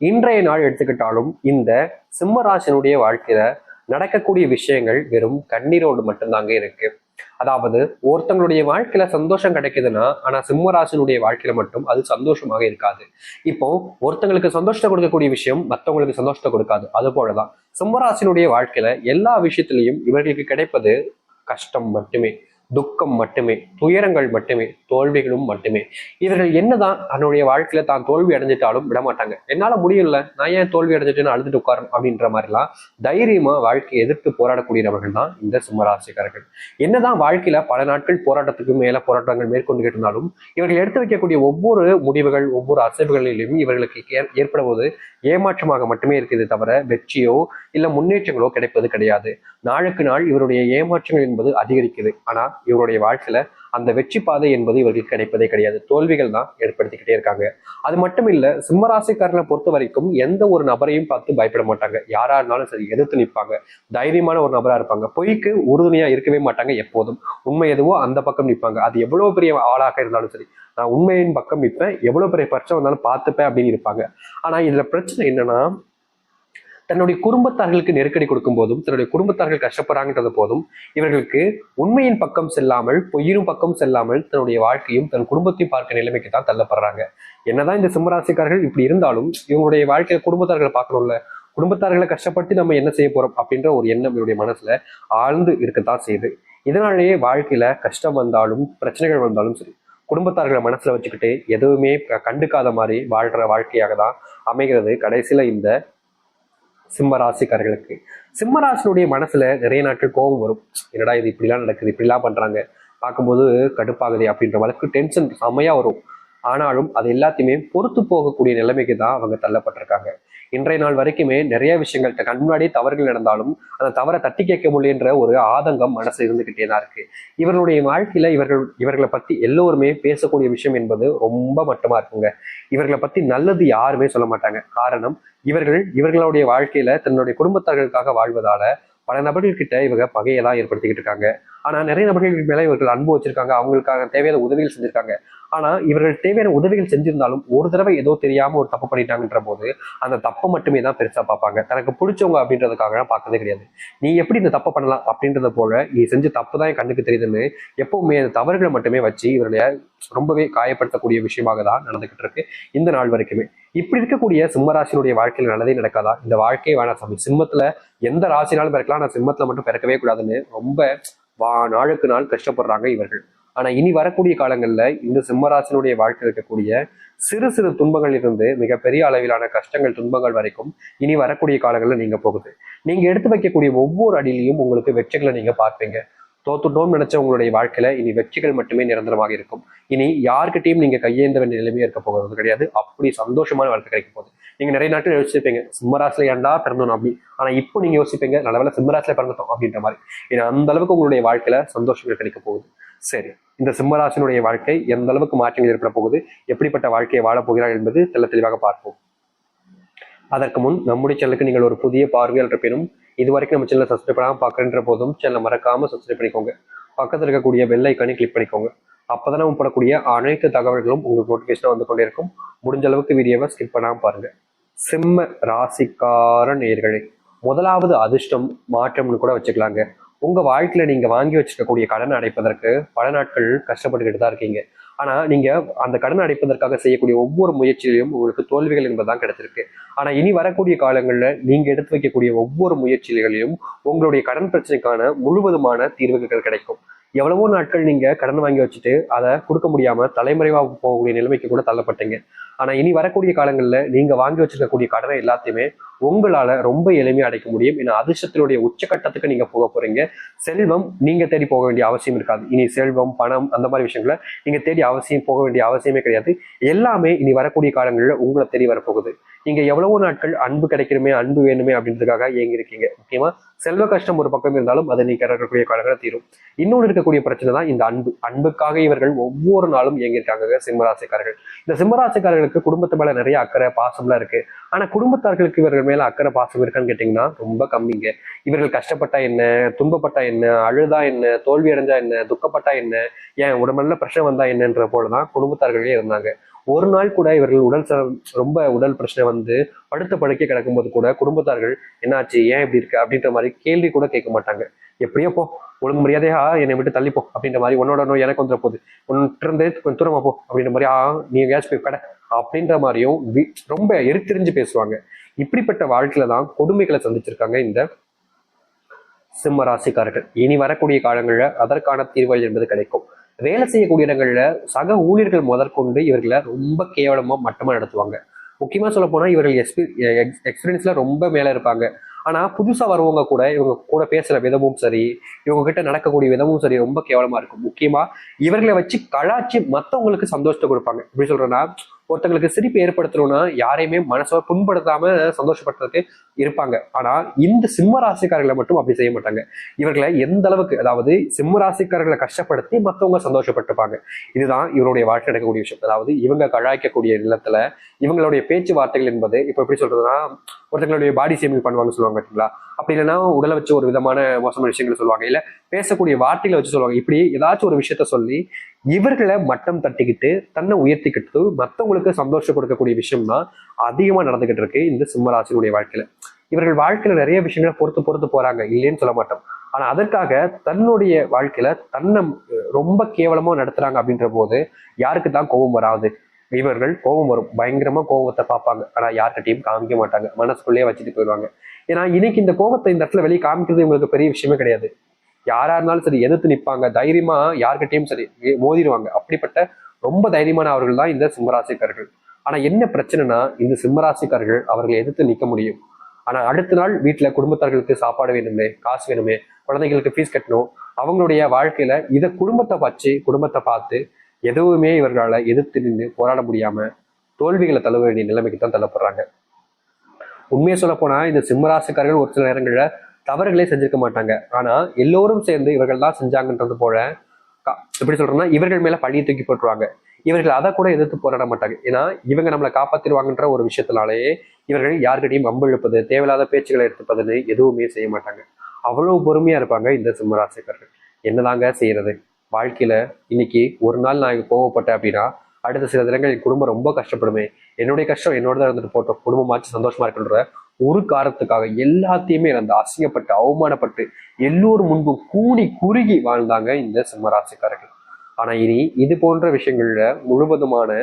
இன்றைய நாள் எடுத்துக்கிட்டாலும் இந்த சிம்மராசினுடைய வாழ்க்கையில நடக்கக்கூடிய விஷயங்கள் வெறும் கண்ணீரோடு மட்டும்தாங்க இருக்கு. அதாவது ஒருத்தங்களுடைய வாழ்க்கையில சந்தோஷம் கிடைக்குதுன்னா ஆனா சிம்மராசினுடைய வாழ்க்கையில மட்டும் அது சந்தோஷமாக இருக்காது. இப்போ ஒருத்தங்களுக்கு சந்தோஷத்தை கொடுக்கக்கூடிய விஷயம் மற்றவங்களுக்கு சந்தோஷத்தை கொடுக்காது. அது போலதான் சிம்மராசினுடைய வாழ்க்கையில எல்லா விஷயத்திலையும் இவர்களுக்கு கிடைப்பது கஷ்டம் மட்டுமே, துக்கம் மட்டுமே, துயரங்கள் மட்டுமே, தோல்விகளும் மட்டுமே. இவர்கள் என்னதான் தன்னுடைய வாழ்க்கையில தான் தோல்வி அடைஞ்சிட்டாலும் விடமாட்டாங்க. என்னால முடியல, நான் ஏன் தோல்வி அடைஞ்சிட்டுன்னு அழுதுட்டு உட்காரணும் அப்படின்ற மாதிரிலாம் தைரியமா வாழ்க்கையை எதிர்த்து போராடக்கூடியவர்கள் தான் இந்த சிம்மராசிக்காரர்கள். என்னதான் வாழ்க்கையில பல நாட்கள் போராட்டத்துக்கு மேல போராட்டங்கள் மேற்கொண்டுகிட்டு இருந்தாலும் இவர்கள் எடுத்து வைக்கக்கூடிய ஒவ்வொரு முடிவுகள், ஒவ்வொரு அசைவுகளிலும் இவர்களுக்கு ஏற்படுவது ஏமாற்றமாக மட்டுமே இருக்குது தவிர வெற்றியோ இல்ல முன்னேற்றங்களோ கிடைப்பது கிடையாது. நாளுக்கு நாள் இவருடைய ஏமாற்றங்கள் என்பது அதிகரிக்குது. ஆனா இவருடைய வாழ்க்கையில அந்த வெற்றி பாதை என்பது இவர்களுக்கு கிடைப்பதே கிடையாது. தோல்விகள் தான் ஏற்படுத்திக்கிட்டே இருக்காங்க. அது மட்டும் இல்ல, சிம்மராசிக்காரனை பொறுத்த வரைக்கும் எந்த ஒரு நபரையும் பார்த்து பயப்பட மாட்டாங்க. யாரா இருந்தாலும் சரி எதிர்த்து நிற்பாங்க. தைரியமான ஒரு நபரா இருப்பாங்க. பொய்க்கு உறுதுணையா இருக்கவே மாட்டாங்க. எப்போதும் உண்மை எதுவோ அந்த பக்கம் நிற்பாங்க. அது எவ்வளவு பெரிய ஆளாக இருந்தாலும் சரி, நான் உண்மையின் பக்கம் நிற்பேன், எவ்வளவு பெரிய பிரச்சனை வந்தாலும் பார்த்துப்பேன் அப்படின்னு இருப்பாங்க. ஆனா இதுல பிரச்சனை என்னன்னா, தன்னுடைய குடும்பத்தார்களுக்கு நெருக்கடி கொடுக்கும் போதும், தன்னுடைய குடும்பத்தார்கள் கஷ்டப்படுறாங்கன்றது போதும் இவர்களுக்கு உண்மையின் பக்கம் செல்லாமல், பொய்யின் பக்கம் செல்லாமல் தன்னுடைய வாழ்க்கையும் தன் குடும்பத்தையும் பார்க்க நிலைமைக்கு தான் தள்ளப்படுறாங்க. என்னதான் இந்த சிம்மராசிக்காரர்கள் இப்படி இருந்தாலும் இவங்களுடைய வாழ்க்கையில குடும்பத்தார்களை பார்க்கணும்ல. குடும்பத்தார்களை கஷ்டப்படுத்தி நம்ம என்ன செய்ய போறோம் அப்படின்ற ஒரு எண்ணம் இவருடைய மனசுல ஆழ்ந்து இருக்கத்தான் செய்யுது. இதனாலேயே வாழ்க்கையில கஷ்டம் வந்தாலும் பிரச்சனைகள் வந்தாலும் சரி, குடும்பத்தார்களை மனசுல வச்சுக்கிட்டு எதுவுமே கண்டுக்காத மாதிரி வாழ்ற வாழ்க்கையாக தான் அமைகிறது கடைசியில இந்த சிம்ம ராசிக்காரர்களுக்கு. சிம்ம ராசினுடைய மனசுல நிறைய நாட்கள் கோபம் வரும். என்னடா இது இப்படிலாம் நடக்குது, இப்படிலாம் பண்றாங்க, பார்க்கும்போது கடுப்பாகுது அப்படின்ற வழக்கு டென்ஷன் செம்மையா வரும். ஆனாலும் அது எல்லாத்தையுமே பொறுத்து போகக்கூடிய நிலைமைக்கு தான் அவங்க தள்ளப்பட்டிருக்காங்க. இன்றைய நாள் வரைக்குமே நிறைய விஷயங்கள் கண் முன்னாடியே தவறுகள் நடந்தாலும் அந்த தவறை தட்டி கேட்க முடியுன்ற ஒரு ஆதங்கம் மனசு இருந்துகிட்டே தான் இருக்கு. இவர்களுடைய வாழ்க்கையில இவர்களை பத்தி எல்லோருமே பேசக்கூடிய விஷயம் என்பது ரொம்ப மட்டமா இருக்குங்க. இவர்களை பத்தி நல்லது யாருமே சொல்ல மாட்டாங்க. காரணம், இவர்களுடைய வாழ்க்கையில தன்னுடைய குடும்பத்தார்களுக்காக வாழ்வதால பல நபர்கள் கிட்ட இவங்க பகையை தான் ஏற்படுத்திக்கிட்டு இருக்காங்க. ஆனா நிறைய நபர்கள் மேல இவர்கள் அன்பு வச்சிருக்காங்க, அவங்களுக்காக தேவையான உதவிகள் செஞ்சிருக்காங்க. ஆனா இவர்கள் தேவையான உதவிகள் செஞ்சிருந்தாலும் ஒரு தடவை ஏதோ தெரியாம ஒரு தப்பு பண்ணிட்டாங்கன்ற போது அந்த தப்பை மட்டுமே தான் பெருசா பார்ப்பாங்க. தனக்கு பிடிச்சவங்க அப்படின்றதுக்காக பார்க்கறதே கிடையாது. நீ எப்படி இந்த தப்பை பண்ணலாம் அப்படின்றத போல நீ செஞ்ச தப்பு தான் என் கண்ணுக்கு தெரியுதுன்னு எப்பவுமே அந்த தவறுகளை மட்டுமே வச்சு இவருடைய ரொம்பவே காயப்படுத்தக்கூடிய விஷயமாக தான் நடந்துகிட்டு இருக்கு இந்த நாள் வரைக்குமே. இப்படி இருக்கக்கூடிய சிம்மராசினுடைய வாழ்க்கையில நல்லதே நடக்காதா? இந்த வாழ்க்கையை வேணாம் சாமி, சிம்மத்துல எந்த ராசினாலும் பிறக்கலாம், நான் சிம்மத்துல மட்டும் பிறக்கவே கூடாதுன்னு ரொம்ப நாளுக்கு நாள் கஷ்டப்படுறாங்க இவர்கள். ஆனா இனி வரக்கூடிய காலங்கள்ல இந்த சிம்மராசினுடைய வாழ்க்கை இருக்கக்கூடிய சிறு சிறு துன்பங்கள் இருந்து மிகப்பெரிய அளவிலான கஷ்டங்கள், துன்பங்கள் வரைக்கும் இனி வரக்கூடிய காலங்கள்ல நீங்க போகுது. நீங்க எடுத்து வைக்கக்கூடிய ஒவ்வொரு அடியிலையும் உங்களுக்கு வெற்றிகளை நீங்க பார்ப்பீங்க. தோத்துட்டோம்னு நினைச்ச உங்களுடைய வாழ்க்கையில இனி வெற்றிகள் மட்டுமே நிரந்தரமாக இருக்கும். இனி யாருக்கிட்டையும் நீங்க கையேந்த வேண்டிய நிலைமையே இருக்க போகிறது கிடையாது. அப்படி சந்தோஷமான வாழ்க்கை கிடைக்க போகுது. நீங்க நிறைய நாட்கள் யோசிச்சிருப்பீங்க, சிம்மராசில ஏன்டா பிறந்தோம் அப்படி. ஆனா இப்போ நீங்க யோசிப்பீங்க, நல்லவேளை சிம்மராசில பிறந்துட்டோம் அப்படின்ற மாதிரி. ஏன்னா அந்த அளவுக்கு உங்களுடைய வாழ்க்கையில சந்தோஷங்கள் கிடைக்க போகுது. சரி, இந்த சிம்மராசினுடைய வாழ்க்கை எந்த அளவுக்கு மாற்றங்கள் ஏற்பட போகுது, எப்படிப்பட்ட வாழ்க்கையை வாழப் போகிறார் என்பது தெளிவாக பார்ப்போம். அதற்கு முன் நம்முடைய சேனலுக்கு நீங்கள் ஒரு புதிய பார்வையாளர் இருப்பினும் இதுவரைக்கும் நம்ம சேனலை சப்ஸ்கிரைப் பண்ணாமல் பார்க்குறன்ற போதும் சேனலை மறக்காம சப்ஸ்கிரைப் பண்ணிக்கோங்க. பக்கத்தில் இருக்கக்கூடிய பெல் ஐக்கானை கிளிக் பண்ணிக்கோங்க. அப்போதான் நம்ம போடக்கூடிய அனைத்து தகவல்களும் உங்களுக்கு நோட்டிஃபிகேஷனாக வந்து கொண்டே இருக்கும். முடிஞ்ச அளவுக்கு வீடியோவை ஸ்கிப் பண்ணாமல் பாருங்க. சிம்ம ராசிக்கார நேயர்களே, முதலாவது அதிர்ஷ்டம் மாற்றம்னு கூட வச்சுக்கலாங்க. உங்க வாழ்க்கையில நீங்க வாங்கி வச்சிருக்கக்கூடிய கடன் அடைப்பதற்கு பல நாட்கள் கஷ்டப்பட்டுக்கிட்டு தான் இருக்கீங்க. ஆனா நீங்க அந்த கடன் அடைப்பதற்காக செய்யக்கூடிய ஒவ்வொரு முயற்சியிலையும் உங்களுக்கு தோல்விகள் என்பதுதான் கிடைச்சிருக்கு. ஆனா இனி வரக்கூடிய காலங்கள்ல நீங்க எடுத்து வைக்கக்கூடிய ஒவ்வொரு முயற்சிகளிலும் உங்களுடைய கடன் பிரச்சனைக்கான முழுவதுமான தீர்வுகள் கிடைக்கும். எவ்வளவோ நாட்கள் நீங்க கடன் வாங்கி வச்சுட்டு அதை கொடுக்க முடியாம தலைமறைவா போகக்கூடிய நிலைமைக்கு கூட தள்ளப்பட்டீங்க. ஆனா இனி வரக்கூடிய காலங்கள்ல நீங்க வாங்கி வச்சிருக்கக்கூடிய கடனை எல்லாத்தையுமே உங்களால ரொம்ப எளிமையா அடைக்க முடியும். ஏன்னா அதிர்ஷ்டத்தினுடைய உச்சகட்டத்துக்கு நீங்க போக போறீங்க. செல்வம் நீங்க தேடி போக வேண்டிய அவசியம் இருக்காது. இனி செல்வம், பணம் அந்த மாதிரி விஷயங்களை நீங்க தேடி போக வேண்டிய அவசியமே கிடையாது. எல்லாமே இனி வரக்கூடிய காலங்களில் உங்களை தேடி வரப்போகுது. நீங்க எவ்வளவோ நாட்கள் அன்பு கிடைக்கணுமே, அன்பு வேணுமே அப்படின்றதுக்காக ஏங்கி இருக்கீங்க. முக்கியமா செல்வ கஷ்டம் ஒரு பக்கம் இருந்தாலும் அதை நீங்க இருக்கக்கூடிய காலங்களை தீரும். இன்னொன்று இருக்கக்கூடிய பிரச்சனை தான் இந்த அன்பு. அன்புக்காக இவர்கள் ஒவ்வொரு நாளும் இயங்கியிருக்காங்க சிம்மராசிக்காரர்கள். இந்த சிம்மராசிக்காரர்களுக்கு குடும்பத்து மேல நிறைய அக்கறை, பாசம்லாம் இருக்கு. ஆனா குடும்பத்தார்களுக்கு இவர்கள் மேல அக்கறை, பாசம் இருக்கான்னு கேட்டீங்கன்னா ரொம்ப கம்மிங்க. இவர்கள் கஷ்டப்பட்டா என்ன, துன்பப்பட்டா என்ன, அழுதா என்ன, தோல்வி அடைஞ்சா என்ன, துக்கப்பட்டா என்ன, ஏன் உடம்புல பிரச்சனை வந்தா என்னன்ற போலதான் குடும்பத்தார்களே இருந்தாங்க. ஒரு நாள் கூட இவர்கள் ரொம்ப உடல் பிரச்சனை வந்து படுத்த படுக்கை கிடக்கும்போது கூட குடும்பத்தார்கள் என்னாச்சு, ஏன் இப்படி இருக்கு அப்படின்ற மாதிரி கேள்வி கூட கேட்க மாட்டாங்க. எப்படியோ போ, ஒழுங்கு மரியாதையா என்னை விட்டு தள்ளிப்போ அப்படின்ற மாதிரி, உன்னோட நோய் எனக்கு வந்துட போகுது, உன்னிருந்து கொஞ்சம் தூரமா போ அப்படின்ற மாதிரி, நீ எங்கேயாச்சும் போய் கடை அப்படின்ற மாதிரியும் ரொம்ப எரித்தெறிஞ்சு பேசுவாங்க. இப்படிப்பட்ட வாழ்க்கையில தான் கொடுமைகளை சந்திச்சிருக்காங்க இந்த சிம்ம ராசிக்காரர்கள். இனி வரக்கூடிய காலங்கள்ல அதற்கான தீர்வுகள் என்பது கிடைக்கும். வேலை செய்யக்கூடிய இடங்கள்ல சக ஊழியர்கள் முதற்கொண்டு இவர்களை ரொம்ப கேவலமா மட்டமா நடத்துவாங்க. முக்கியமா சொல்ல போனா இவர்கள் எக்ஸ்பீரியன்ஸ்ல ரொம்ப மேல இருப்பாங்க. ஆனா புதுசா வருவங்க கூட இவங்க கூட பேசுற விதமும் சரி, இவங்க கிட்ட நடக்கக்கூடிய விதமும் சரி ரொம்ப கேவலமா இருக்கும். முக்கியமா இவர்களை வச்சு கலாச்சி மத்தவங்களுக்கு சந்தோஷத்தை கொடுப்பாங்க. எப்படி சொல்றேன்னா, ஒருத்தங்களுக்கு சிரிப்பு ஏற்படுத்தணும்னா யாரையுமே மனசை புண்படுத்தாம சந்தோஷப்படுறதுக்கு இருப்பாங்க. ஆனா இந்த சிம்ம ராசிக்காரர்களை மட்டும் அப்படி செய்ய மாட்டாங்க. இவர்களை எந்த அளவுக்கு, அதாவது சிம்ம ராசிக்காரர்களை கஷ்டப்படுத்தி மற்றவங்க சந்தோஷப்பட்டுப்பாங்க. இதுதான் இவருடைய வாழ்க்கை நடக்கக்கூடிய விஷயம். அதாவது இவங்க கலாய்க்கக்கூடிய நிலத்துல இவங்களுடைய பேச்சுவார்த்தைகள் என்பது இப்ப எப்படி சொல்றதுன்னா, ஒருத்தங்களுடைய பாடி ஷேமிங் பண்ணுவாங்க சொல்லுவாங்க பார்த்தீங்களா, அப்படி இல்லைன்னா உடலை வச்சு ஒரு விதமான மோசமான விஷயங்கள் சொல்லுவாங்க, இல்ல பேசக்கூடிய வார்த்தைகளை வச்சு சொல்லுவாங்க. இப்படி ஏதாச்சும் ஒரு விஷயத்த சொல்லி இவர்களை மட்டம் தட்டிக்கிட்டு தன்னை உயர்த்திக்கிட்டு மற்றவங்களுக்கு சந்தோஷம் கொடுக்கக்கூடிய விஷயம் தான் அதிகமா நடந்துகிட்டு இருக்கு இந்த சிம்மராசினுடைய வாழ்க்கையில. இவர்கள் வாழ்க்கையில நிறைய விஷயங்களை பொறுத்து பொறுத்து போறாங்க, இல்லைன்னு சொல்ல மாட்டோம். ஆனா அதற்காக தன்னுடைய வாழ்க்கையில தன்னை ரொம்ப கேவலமா நடத்துறாங்க அப்படின்ற போது யாருக்கு தான் கோபம் வராது? இவர்கள் கோபம் வரும், பயங்கரமா கோபத்தை பார்ப்பாங்க. ஆனா யார்கிட்டையும் காமிக்க மாட்டாங்க, மனசுக்குள்ளேயே வச்சுட்டு போயிடுவாங்க. ஏன்னா இன்னைக்கு இந்த கோபத்தை இந்த இடத்துல வெளியே காமிக்கிறது இவங்களுக்கு பெரிய விஷயமே கிடையாது. யாரா இருந்தாலும் சரி எதிர்த்து நிற்பாங்க, தைரியமா யார்கிட்டையும் சரி மோதிடுவாங்க. அப்படிப்பட்ட ரொம்ப தைரியமான அவர்கள் தான் இந்த சிம்மராசிக்காரர்கள். ஆனா என்ன பிரச்சனைனா, இந்த சிம்மராசிக்காரர்கள் அவர்களை எதிர்த்து நிற்க முடியும். ஆனா அடுத்த நாள் வீட்டுல குடும்பத்தார்களுக்கு சாப்பாடு வேணுமே, காசு வேணுமே, குழந்தைகளுக்கு ஃபீஸ் கட்டணும், அவங்களுடைய வாழ்க்கையில இதை குடும்பத்தை பார்த்து எதுவுமே இவர்களால எதிர்த்து நின்று போராட முடியாம தோல்விகளை தழுவ வேண்டிய நிலைமைக்கு தான் தள்ளப்படுறாங்க. உண்மையை சொல்ல போனா இந்த சிம்மராசிக்காரர்கள் ஒரு சில நேரங்கள்ல தவறுகளே செஞ்சிருக்க மாட்டாங்க. ஆனா எல்லோரும் சேர்ந்து இவர்கள் தான் செஞ்சாங்கன்றது போல எப்படி சொல்றோம்னா இவர்கள் மேல பழியை தூக்கி போட்டுருவாங்க. இவர்கள் அதை கூட எதிர்த்து போராட மாட்டாங்க. ஏன்னா இவங்க நம்மளை காப்பாத்திடுவாங்கன்ற ஒரு விஷயத்தினாலேயே இவர்கள் யார்கிட்டையும் வம்பு இழுப்பது, தேவையில்லாத பேச்சுக்களை எடுத்துப்பதுன்னு எதுவுமே செய்ய மாட்டாங்க. அவ்வளவு பொறுமையா இருப்பாங்க இந்த சிம்மராசிக்காரர்கள். என்னதாங்க செய்யறது? வாழ்க்கையில இன்னைக்கு ஒரு நாள் நான் கோவப்பட்டேன் அப்படின்னா அடுத்த சில தினங்கள் என் குடும்பம் ரொம்ப கஷ்டப்படுமே, என்னுடைய கஷ்டம் என்னோட தான் இருந்துட்டு போட்டோம், குடும்பமாச்சு சந்தோஷமா இருக்குன்ற ஒரு காரணத்துக்காக எல்லாத்தையுமே இழந்து அசிங்கப்பட்டு அவமானப்பட்டு எல்லோரும் முன்பும் கூடி குறுகி வாழ்ந்தாங்க இந்த சிம்மராசிக்காரர்கள். ஆனா இனி இது போன்ற விஷயங்கள்ல முழுவதுமான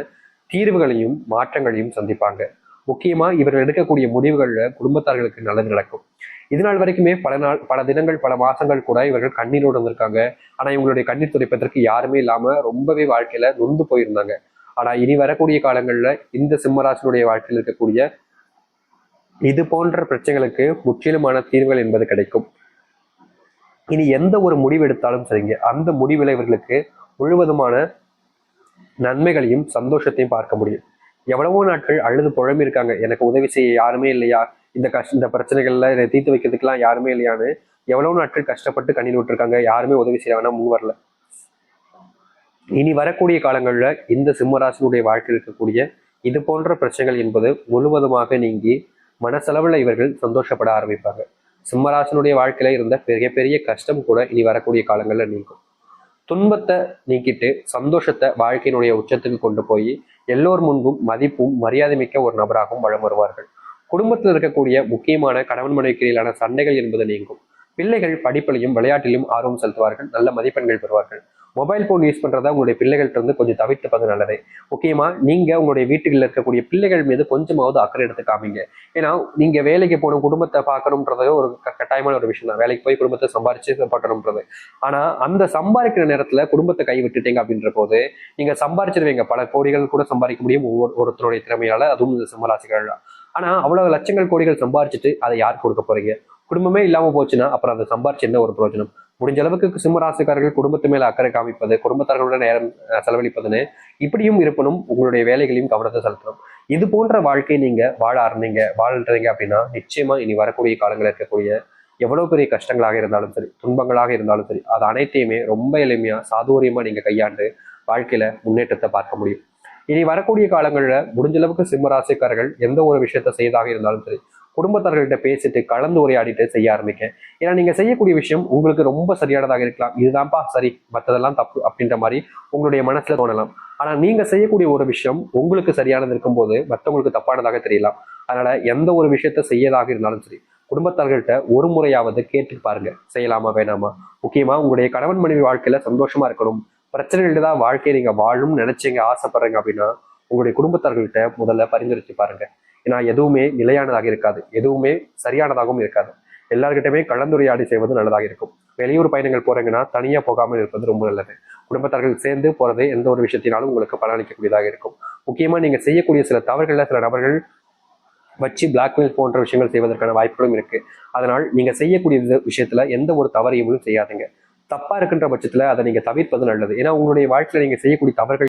தீர்வுகளையும் மாற்றங்களையும் சந்திப்பாங்க. முக்கியமா இவர்கள் எடுக்கக்கூடிய முடிவுகள்ல குடும்பத்தார்களுக்கு நல்லது நடக்கும். இது நாள் வரைக்குமே பல தினங்கள் பல மாசங்கள் கூட இவர்கள் கண்ணீரோடு வந்திருக்காங்க. ஆனா இவங்களுடைய கண்ணீர் துடைப்பதற்கு யாருமே இல்லாம ரொம்பவே வாழ்க்கையில நொந்து போயிருந்தாங்க. ஆனா இனி வரக்கூடிய காலங்கள்ல இந்த சிம்மராசினுடைய வாழ்க்கையில் இருக்கக்கூடிய இது போன்ற பிரச்சனைகளுக்கு முற்றிலுமான தீர்வுகள் என்பது கிடைக்கும். இனி எந்த ஒரு முடிவு எடுத்தாலும் சரிங்க, அந்த முடிவில் இவர்களுக்கு முழுவதுமான நன்மைகளையும் சந்தோஷத்தையும் பார்க்க முடியும். எவ்வளவோ நாட்கள் அழுது புழம்பி இருக்காங்க, எனக்கு உதவி செய்ய யாருமே இல்லையா, இந்த பிரச்சனைகள்ல இதை தீர்த்து வைக்கிறதுக்கெல்லாம் யாருமே இல்லையான்னு எவ்வளவு நாட்கள் கஷ்டப்பட்டு கண்ணீர் விட்டுருக்காங்க. யாருமே உதவி செய்ய வேணா முன் வரல. இனி வரக்கூடிய காலங்கள்ல இந்த சிம்மராசினுடைய வாழ்க்கையில் இருக்கக்கூடிய இது போன்ற பிரச்சனைகள் என்பது முழுவதுமாக நீங்கி மனசளவுல இவர்கள் சந்தோஷப்பட ஆரம்பிப்பாங்க. சிம்மராசினுடைய வாழ்க்கையில இருந்த பெரிய பெரிய கஷ்டம் கூட இனி வரக்கூடிய காலங்கள்ல நீங்கும். துன்பத்தை நீக்கிட்டு சந்தோஷத்தை வாழ்க்கையினுடைய உச்சத்துக்கு கொண்டு போய் எல்லோர் முன்பும் மதிப்பும் மரியாதை மிக்க ஒரு நபராகவும் வளம் வருவார்கள். குடும்பத்தில் இருக்கக்கூடிய முக்கியமான கணவன் மனைவிக்கு இடையிலான சண்டைகள் என்பது நீங்கும். பிள்ளைகள் படிப்பிலையும் விளையாட்டிலும் ஆர்வம் செலுத்துவார்கள், நல்ல மதிப்பெண்கள் பெறுவார்கள். மொபைல் போன் யூஸ் பண்றதா உங்களுடைய பிள்ளைகள்ட்ட இருந்து கொஞ்சம் தவிர்த்துப்பது நல்லது. முக்கியமா நீங்க உங்களுடைய வீட்டுகளில் இருக்கக்கூடிய பிள்ளைகள் மீது கொஞ்சமாவது அக்கறை எடுத்து காமிங்க. ஏன்னா நீங்க வேலைக்கு போகணும், குடும்பத்தை பார்க்கணும்ன்றது ஒரு கட்டாயமான ஒரு விஷயம் தான். வேலைக்கு போய் குடும்பத்தை சம்பாரிச்சு பார்க்கணும்ன்றது. ஆனா அந்த சம்பாதிக்கிற நேரத்துல குடும்பத்தை கை விட்டுட்டீங்க அப்படின்ற போது நீங்க சம்பாரிச்சிருவீங்க, பல கோடிகள் கூட சம்பாதிக்க முடியும் ஒருத்தருடைய திறமையால, அதுவும் இந்த சிம்மராசிகள். ஆனா அவ்வளவு லட்சங்கள் கோடிகள் சம்பாரிச்சுட்டு அதை யாருக்கு கொடுக்க போறீங்க? குடும்பமே இல்லாம போச்சுன்னா அப்புறம் அதை சம்பாரிச்சு என்ன ஒரு பிரயோஜனம்? முடிஞ்ச அளவுக்கு சிம்மராசிக்காரர்கள் குடும்பத்து மேல அக்கறை காமிப்பது, குடும்பத்தார்களுடன் நேரம் செலவழிப்பதுன்னு இப்படியும் இருப்பனும் உங்களுடைய வேலைகளையும் கவனத்தை செலுத்தணும். இது போன்ற வாழ்க்கையை நீங்க வாழ்றீங்க அப்படின்னா நிச்சயமா இனி வரக்கூடிய காலங்களில் இருக்கக்கூடிய எவ்வளவு பெரிய கஷ்டங்களாக இருந்தாலும் சரி, துன்பங்களாக இருந்தாலும் சரி, அது அனைத்தையுமே ரொம்ப எளிமையா சாதுரியமா நீங்க கையாண்டு வாழ்க்கையில முன்னேற்றத்தை பார்க்க முடியும். இனி வரக்கூடிய காலங்களில் முடிஞ்ச அளவுக்கு சிம்மராசிக்காரர்கள் எந்த ஒரு விஷயத்த செய்தாக இருந்தாலும் சரி, குடும்பத்தார்கள்கிட்ட பேசிட்டு கலந்து உரையாடிட்டு செய்ய ஆரம்பிக்க. ஏன்னா நீங்க செய்யக்கூடிய விஷயம் உங்களுக்கு ரொம்ப சரியானதாக இருக்கலாம், இதுதான்ப்பா சரி மற்றதெல்லாம் தப்பு அப்படின்ற மாதிரி உங்களுடைய மனசுல தோணலாம். ஆனா நீங்க செய்யக்கூடிய ஒரு விஷயம் உங்களுக்கு சரியானது இருக்கும்போது மற்றவங்களுக்கு தப்பானதாக தெரியலாம். அதனால எந்த ஒரு விஷயத்த செய்யதாக இருந்தாலும் சரி, குடும்பத்தார்கள்ட்ட ஒரு முறையாவது கேட்டு பாருங்க, செய்யலாமா வேணாமா. முக்கியமா உங்களுடைய கணவன் மனைவி வாழ்க்கையில சந்தோஷமா இருக்கணும், பிரச்சனைகள் தான் வாழ்க்கையை நீங்க வாழணும்னு நினைச்சீங்க, ஆசைப்படுறீங்க அப்படின்னா உங்களுடைய குடும்பத்தார்கள்ட்ட முதல்ல பரிந்துரைச்சு பாருங்க. ஏன்னா எதுவுமே நிலையானதாக இருக்காது, எதுவுமே சரியானதாகவும் இருக்காது. எல்லார்கிட்டயுமே கலந்துரையாடி செய்வது நல்லதாக இருக்கும். வெளியூர் பயணங்கள் போறீங்கன்னா தனியா போகாமல் இருப்பது ரொம்ப நல்லது. குடும்பத்தார்கள் சேர்ந்து போறது எந்த ஒரு விஷயத்தினாலும் உங்களுக்கு பலனளிக்கக்கூடியதாக இருக்கும். முக்கியமா நீங்க செய்யக்கூடிய சில தவறுகள்ல சில நபர்கள் வச்சு பிளாக்மெயில் போன்ற விஷயங்கள் செய்வதற்கான வாய்ப்புகளும் இருக்கு. அதனால் நீங்க செய்யக்கூடிய விஷயத்துல எந்த ஒரு தவறையும் செய்யாதீங்க. தப்பா இருக்கின்ற பட்சத்துல அதை நீங்க தவிர்ப்பது நல்லது. ஏன்னா உங்களுடைய வாழ்க்கையில நீங்க செய்யக்கூடிய தவறுகள்